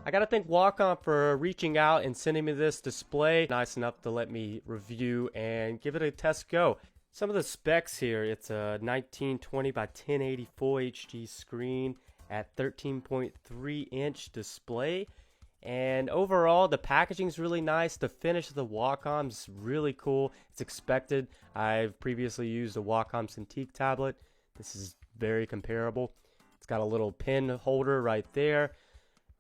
I gotta thank Wacom for reaching out and sending me this display. Nice enough to let me review and give it a test go. Some of the specs here, it's a 1920 by 1080 Full HD screen at 13.3 inch display. And overall, the packaging is really nice. The finish of the Wacom's really cool. It's expected. I've previously used a Wacom Cintiq tablet. This is very comparable. It's got a little pen holder right there.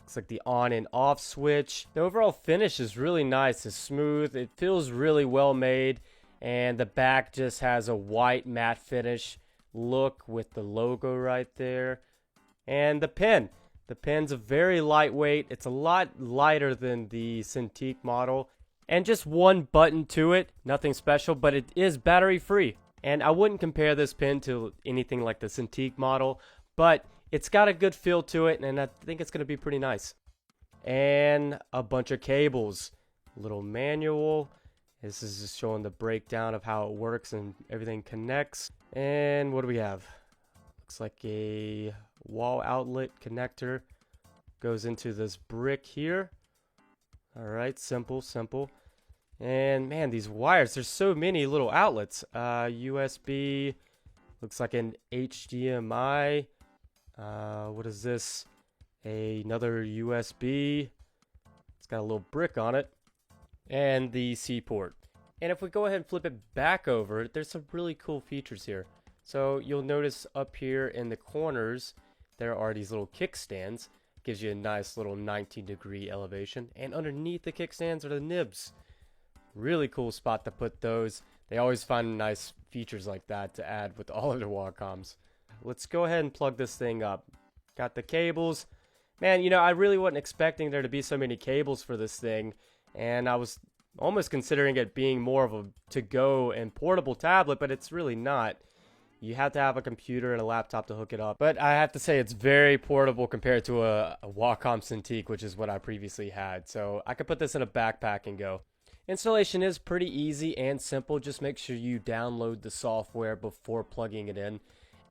Looks like the on and off switch. The overall finish is really nice. It's smooth. It feels really well made. And the back just has a white matte finish look with the logo right there. And the pen. The pen's a very lightweight. It's a lot lighter than the Cintiq model. And just one button to it. Nothing special, but it is battery free. And I wouldn't compare this pen to anything like the Cintiq model, but it's got a good feel to it, and I think it's going to be pretty nice. And a bunch of cables. A little manual. This is just showing the breakdown of how it works and everything connects. And what do we have? Looks like a wall outlet connector. Goes into this brick here. Alright, simple. And man, these wires, there's so many little outlets. USB, looks like an HDMI. What is this? Another USB. It's got a little brick on it. And the C port. And if we go ahead and flip it back over, there's some really cool features here. So you'll notice up here in the corners, there are these little kickstands. Gives you a nice little 90-degree elevation. And underneath the kickstands are the nibs. Really cool spot to put those. They always find nice features like that to add with all of the Wacoms. Let's go ahead and plug this thing up. Got the cables. Man, you know, I really wasn't expecting there to be so many cables for this thing. And I was almost considering it being more of a to-go and portable tablet, but it's really not. You have to have a computer and a laptop to hook it up. But I have to say it's very portable compared to a Wacom Cintiq, which is what I previously had. So I could put this in a backpack and go. Installation is pretty easy and simple. Just make sure you download the software before plugging it in.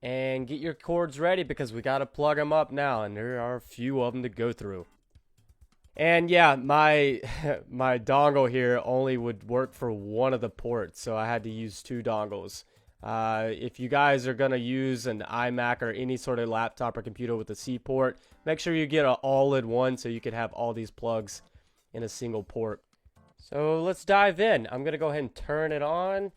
And get your cords ready because we got to plug them up now. And there are a few of them to go through. And yeah, my dongle here only would work for one of the ports. So I had to use two dongles. If you guys are going to use an iMac or any sort of laptop or computer with a C port, make sure you get an all-in-one so you can have all these plugs in a single port. So let's dive in. I'm going to go ahead and turn it on.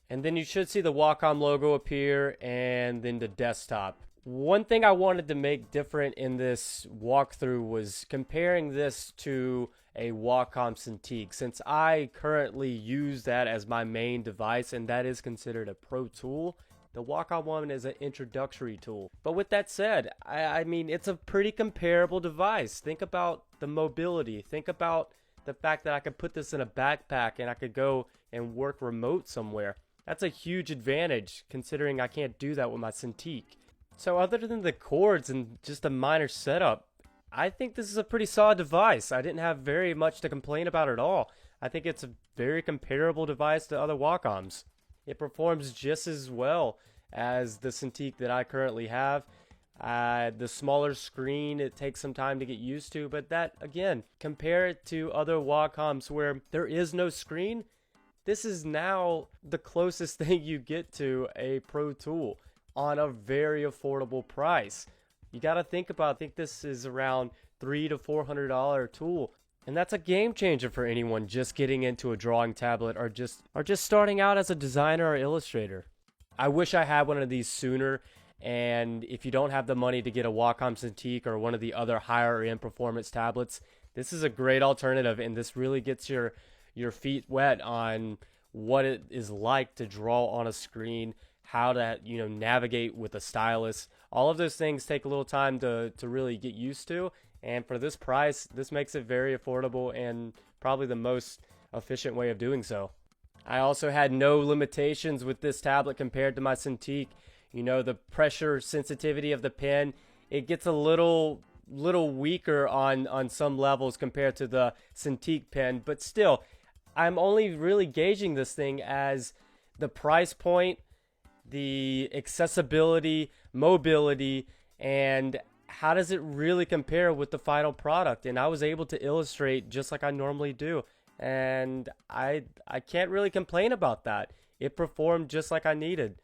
And then you should see the Wacom logo appear and then the desktop. One thing I wanted to make different in this walkthrough was comparing this to a Wacom Cintiq, since I currently use that as my main device and that is considered a pro tool. The Wacom one is an introductory tool. But with that said, I mean, it's a pretty comparable device. Think about the mobility. Think about the fact that I could put this in a backpack and I could go and work remote somewhere. That's a huge advantage considering I can't do that with my Cintiq. So other than the cords and just a minor setup, I think this is a pretty solid device. I didn't have very much to complain about at all. I think it's a very comparable device to other Wacoms. It performs just as well as the Cintiq that I currently have. The smaller screen, it takes some time to get used to, but that, again, compare it to other Wacoms where there is no screen. This is now the closest thing you get to a pro tool on a very affordable price. You got to think about, I think this is around $300 to $400 tool. And that's a game changer for anyone just getting into a drawing tablet or just starting out as a designer or illustrator. I wish I had one of these sooner. And if you don't have the money to get a Wacom Cintiq or one of the other higher end performance tablets, this is a great alternative. And this really gets your feet wet on what it is like to draw on a screen, how to navigate with a stylus. All of those things take a little time to really get used to, and for this price, this makes it very affordable and probably the most efficient way of doing so. I also had no limitations with this tablet compared to my Cintiq. The pressure sensitivity of the pen, it gets a little weaker on some levels compared to the Cintiq pen, but still, I'm only really gauging this thing as the price point, the accessibility, mobility, and how does it really compare with the final product? And I was able to illustrate just like I normally do. And I can't really complain about that. It performed just like I needed.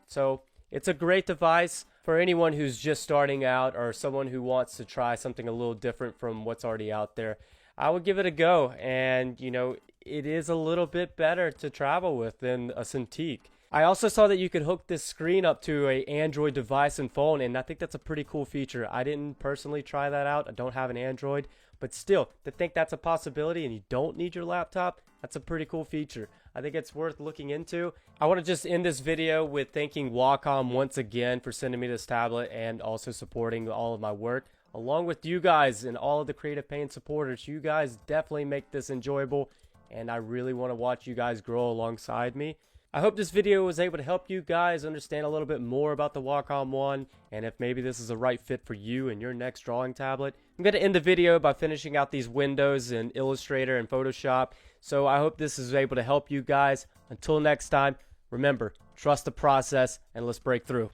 So it's a great device for anyone who's just starting out or someone who wants to try something a little different from what's already out there. I would give it a go. And, you know, it is a little bit better to travel with than a Cintiq. I also saw that you could hook this screen up to an Android device and phone, and I think that's a pretty cool feature. I didn't personally try that out. I don't have an Android, but still, to think that's a possibility and you don't need your laptop, that's a pretty cool feature. I think it's worth looking into. I want to just end this video with thanking Wacom once again for sending me this tablet and also supporting all of my work. Along with you guys and all of the Creative Pain supporters, you guys definitely make this enjoyable, and I really want to watch you guys grow alongside me. I hope this video was able to help you guys understand a little bit more about the Wacom One, and if maybe this is a right fit for you and your next drawing tablet. I'm going to end the video by finishing out these windows in Illustrator and Photoshop, so I hope this is able to help you guys. Until next time, remember, trust the process and let's break through.